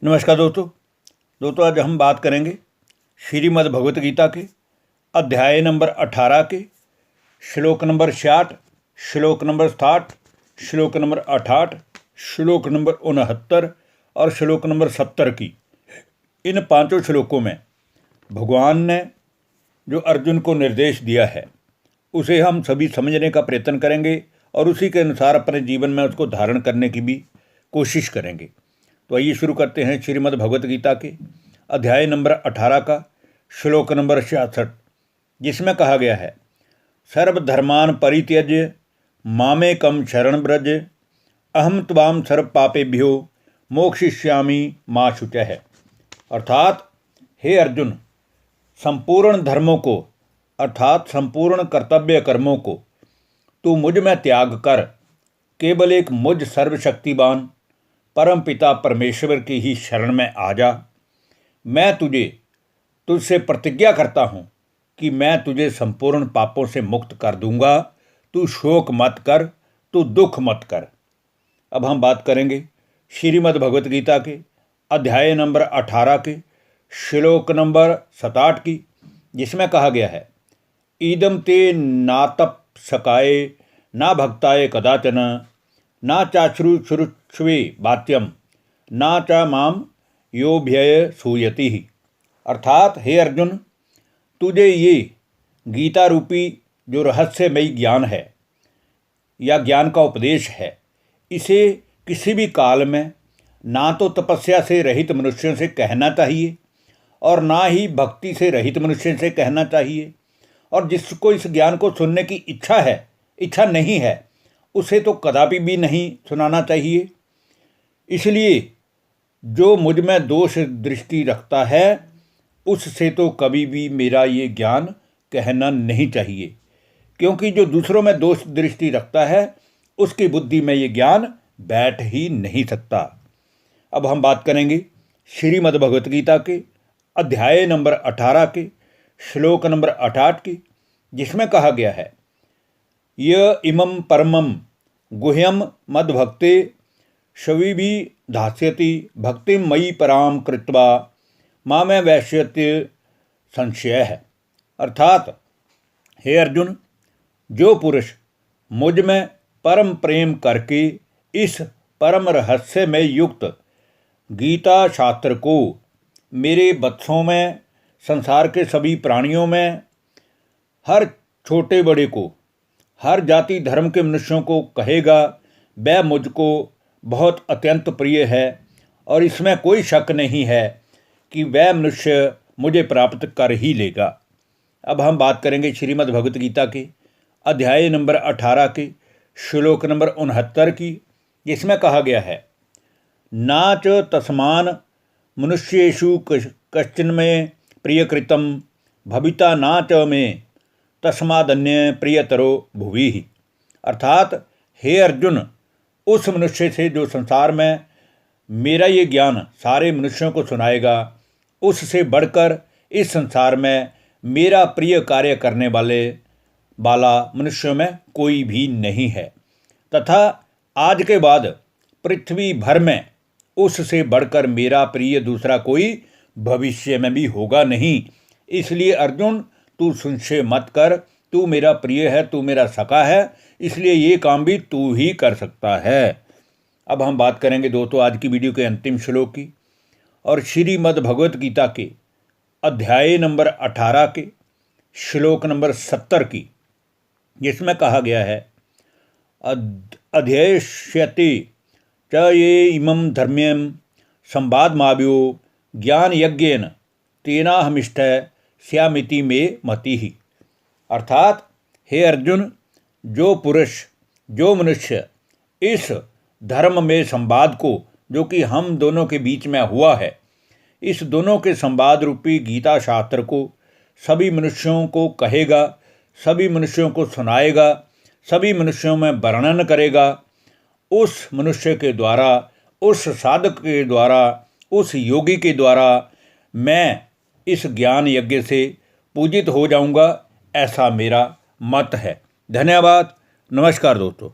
नमस्कार दोस्तों आज हम बात करेंगे श्रीमद् भगवत गीता के अध्याय नंबर 18 के श्लोक नंबर 66, श्लोक नंबर 60, श्लोक नंबर 68, श्लोक नंबर 69 और श्लोक नंबर 70 की। इन पांचों श्लोकों में भगवान ने जो अर्जुन को निर्देश दिया है उसे हम सभी समझने का प्रयत्न करेंगे और उसी के अनुसार अपने जीवन में उसको धारण करने की भी कोशिश करेंगे। तो आइए शुरू करते हैं श्रीमद् भगवत गीता के अध्याय नंबर 18 का श्लोक नंबर 66, जिसमें कहा गया है, सर्वधर्मान परित्यज्य मामेकम शरण ब्रज अहम त्वाम सर्व पापेभ्यो मोक्षयिष्यामि मा शुचः। अर्थात हे अर्जुन, संपूर्ण धर्मों को अर्थात संपूर्ण कर्तव्य कर्मों को तू मुझ में त्याग कर केवल एक मुझ सर्वशक्तिवान परम पिता परमेश्वर की ही शरण में आ जा। मैं तुझसे प्रतिज्ञा करता हूँ कि मैं तुझे संपूर्ण पापों से मुक्त कर दूंगा। तू शोक मत कर, तू दुख मत कर। अब हम बात करेंगे श्रीमद् भगवत गीता के अध्याय नंबर 18 के श्लोक नंबर 67 की, जिसमें कहा गया है, ईदम ते नातपस्काय ना भक्ताय कदाचन ना चाश्रुश्रुष्वे वात्यम ना च माम योभ्यय सूयति। अर्थात हे अर्जुन, तुझे ये गीता रूपी जो रहस्यमयी ज्ञान है या ज्ञान का उपदेश है, इसे किसी भी काल में ना तो तपस्या से रहित मनुष्यों से कहना चाहिए और ना ही भक्ति से रहित मनुष्यों से कहना चाहिए। और जिसको इस ज्ञान को सुनने की इच्छा नहीं है, उसे तो कदापि भी नहीं सुनाना चाहिए। इसलिए जो मुझ में दोष दृष्टि रखता है उससे तो कभी भी मेरा ये ज्ञान कहना नहीं चाहिए, क्योंकि जो दूसरों में दोष दृष्टि रखता है उसकी बुद्धि में ये ज्ञान बैठ ही नहीं सकता। अब हम बात करेंगे श्रीमद् भगवत गीता के अध्याय नंबर 18 के श्लोक नंबर 68 की, जिसमें कहा गया है, य इमं परमं गुह्यम मद्भक्ते शविभि धास्यति भक्तिं मयि पराम कृत्वा मामे वैश्यत्य संशय है। अर्थात हे अर्जुन, जो पुरुष मुझ में परम प्रेम करके इस परम रहस्य में युक्त गीता शास्त्र को मेरे वत्सों में, संसार के सभी प्राणियों में, हर छोटे बड़े को, हर जाति धर्म के मनुष्यों को कहेगा, वह मुझको बहुत अत्यंत प्रिय है और इसमें कोई शक नहीं है कि वह मनुष्य मुझे प्राप्त कर ही लेगा। अब हम बात करेंगे श्रीमद् भगवत गीता के अध्याय नंबर 18 के श्लोक नंबर 69 की, जिसमें कहा गया है, ना च तस्मान मनुष्येषु कश्चन में प्रियकृतं भविता ना च में तस्मादन्य प्रियतरो भुवि। अर्थात हे अर्जुन, उस मनुष्य से जो संसार में मेरा ये ज्ञान सारे मनुष्यों को सुनाएगा, उससे बढ़कर इस संसार में मेरा प्रिय कार्य करने वाला मनुष्यों में कोई भी नहीं है, तथा आज के बाद पृथ्वी भर में उससे बढ़कर मेरा प्रिय दूसरा कोई भविष्य में भी होगा नहीं। इसलिए अर्जुन, तू संशय मत कर, तू मेरा प्रिय है, तू मेरा सखा है, इसलिए ये काम भी तू ही कर सकता है। अब हम बात करेंगे दोस्तों आज की वीडियो के अंतिम श्लोक की और श्रीमद् भगवत गीता के अध्याय नंबर 18 के श्लोक नंबर 70 की, जिसमें कहा गया है, अध्येष्यते च ये इमं धर्म्यं संवादमाव्यो ज्ञान यज्ञेन तेनाहमिष्ट श्यामिति में मति ही। अर्थात हे अर्जुन, जो पुरुष, जो मनुष्य इस धर्म में संवाद को, जो कि हम दोनों के बीच में हुआ है, इस दोनों के संवाद रूपी गीता शास्त्र को सभी मनुष्यों को कहेगा, सभी मनुष्यों को सुनाएगा, सभी मनुष्यों में वर्णन करेगा, उस मनुष्य के द्वारा, उस साधक के द्वारा, उस योगी के द्वारा मैं इस ज्ञान यज्ञ से पूजित हो जाऊंगा, ऐसा मेरा मत है। धन्यवाद। नमस्कार दोस्तों।